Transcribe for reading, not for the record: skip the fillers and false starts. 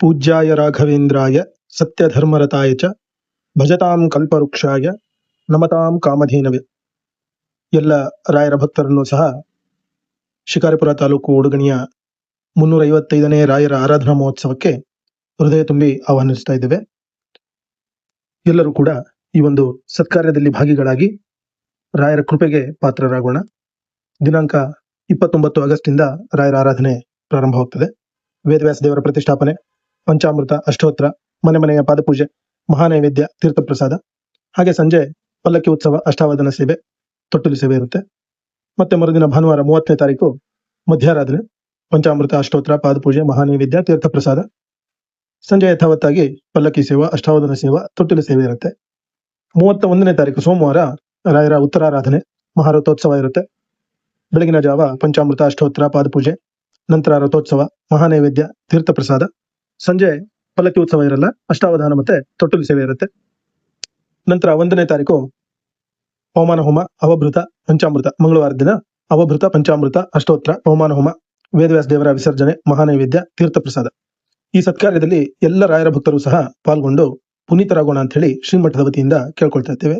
ಪೂಜ್ಯಾಯ ರಾಘವೇಂದ್ರಾಯ ಸತ್ಯಧರ್ಮರತಾಯ ಚ ಭಜತಾಂ ಕಲ್ಪವೃಕ್ಷಾಯ ನಮತಾಂ ಕಾಮಧೇನವೇ. ಎಲ್ಲ ರಾಯರ ಭಕ್ತರನ್ನು ಸಹ ಶಿಕಾರಿಪುರ ತಾಲೂಕು ಉಡುಗಣಿಯ 355ನೇ ರಾಯರ ಆರಾಧನಾ ಮಹೋತ್ಸವಕ್ಕೆ ಹೃದಯ ತುಂಬಿ ಆಹ್ವಾನಿಸ್ತಾ ಇದ್ದೇವೆ. ಎಲ್ಲರೂ ಕೂಡ ಈ ಒಂದು ಸತ್ಕಾರ್ಯದಲ್ಲಿ ಭಾಗಿಗಳಾಗಿ ರಾಯರ ಕೃಪೆಗೆ ಪಾತ್ರರಾಗೋಣ. ದಿನಾಂಕ 29 ಆಗಸ್ಟ್ ಇಂದ ರಾಯರ ಆರಾಧನೆ ಪ್ರಾರಂಭವಾಗ್ತದೆ. ವೇದವ್ಯಾಸ ದೇವರ ಪ್ರತಿಷ್ಠಾಪನೆ, ಪಂಚಾಮೃತ, ಅಷ್ಟೋತ್ರ, ಮನೆ ಮನೆಯ ಪಾದಪೂಜೆ, ಮಹಾನೈವೇದ್ಯ, ತೀರ್ಥಪ್ರಸಾದ, ಹಾಗೆ ಸಂಜೆ ಪಲ್ಲಕ್ಕಿ ಉತ್ಸವ, ಅಷ್ಟಾವಧಾನ ಸೇವೆ, ತೊಟ್ಟಿಲು ಸೇವೆ ಇರುತ್ತೆ. ಮತ್ತೆ ಮರುದಿನ ಭಾನುವಾರ 30ನೇ ತಾರೀಕು ಮಧ್ಯಾರಾಧನೆ, ಪಂಚಾಮೃತ, ಅಷ್ಟೋತ್ರ, ಪಾದಪೂಜೆ, ಮಹಾನೈವೇದ್ಯ, ತೀರ್ಥಪ್ರಸಾದ. ಸಂಜೆ ಯಥಾವತ್ತಾಗಿ ಪಲ್ಲಕ್ಕಿ ಸೇವಾ, ಅಷ್ಟಾವಧಾನ ಸೇವಾ, ತೊಟ್ಟಿಲು ಸೇವೆ ಇರುತ್ತೆ. 31ನೇ ತಾರೀಕು ಸೋಮವಾರ ರಾಯರ ಉತ್ತರಾರಾಧನೆ, ಮಹಾರಥೋತ್ಸವ ಇರುತ್ತೆ. ಬೆಳಗಿನ ಜಾವ ಪಂಚಾಮೃತ, ಅಷ್ಟೋತ್ರ, ಪಾದಪೂಜೆ, ನಂತರ ರಥೋತ್ಸವ, ಮಹಾನೈವೇದ್ಯ, ತೀರ್ಥಪ್ರಸಾದ. ಸಂಜೆ ಪಲ್ಲಕ್ಕಿ ಉತ್ಸವ ಇರಲ್ಲ, ಅಷ್ಟಾವಧಾನ ಮತ್ತೆ ತೊಟ್ಟಿಲು ಸೇವೆ ಇರುತ್ತೆ. ನಂತರ 1ನೇ ತಾರೀಕು ಪವಮಾನ ಹೋಮ, ಅವಭೃತ, ಪಂಚಾಮೃತ. ಮಂಗಳವಾರ ದಿನ ಅವಭೃತ, ಪಂಚಾಮೃತ, ಅಷ್ಟೋತ್ರ, ಪವಮಾನ ಹೋಮ, ವೇದವ್ಯಾಸ ದೇವರ ವಿಸರ್ಜನೆ, ಮಹಾನೈವೇದ್ಯ, ತೀರ್ಥಪ್ರಸಾದ. ಈ ಸತ್ಕಾರ್ಯದಲ್ಲಿ ಎಲ್ಲ ರಾಯರ ಭಕ್ತರು ಸಹ ಪಾಲ್ಗೊಂಡು ಪುನೀತರಾಗೋಣ ಅಂತ ಹೇಳಿ ಶ್ರೀಮಠದ ವತಿಯಿಂದ ಕೇಳ್ಕೊಳ್ತಾ ಇದ್ದೇವೆ.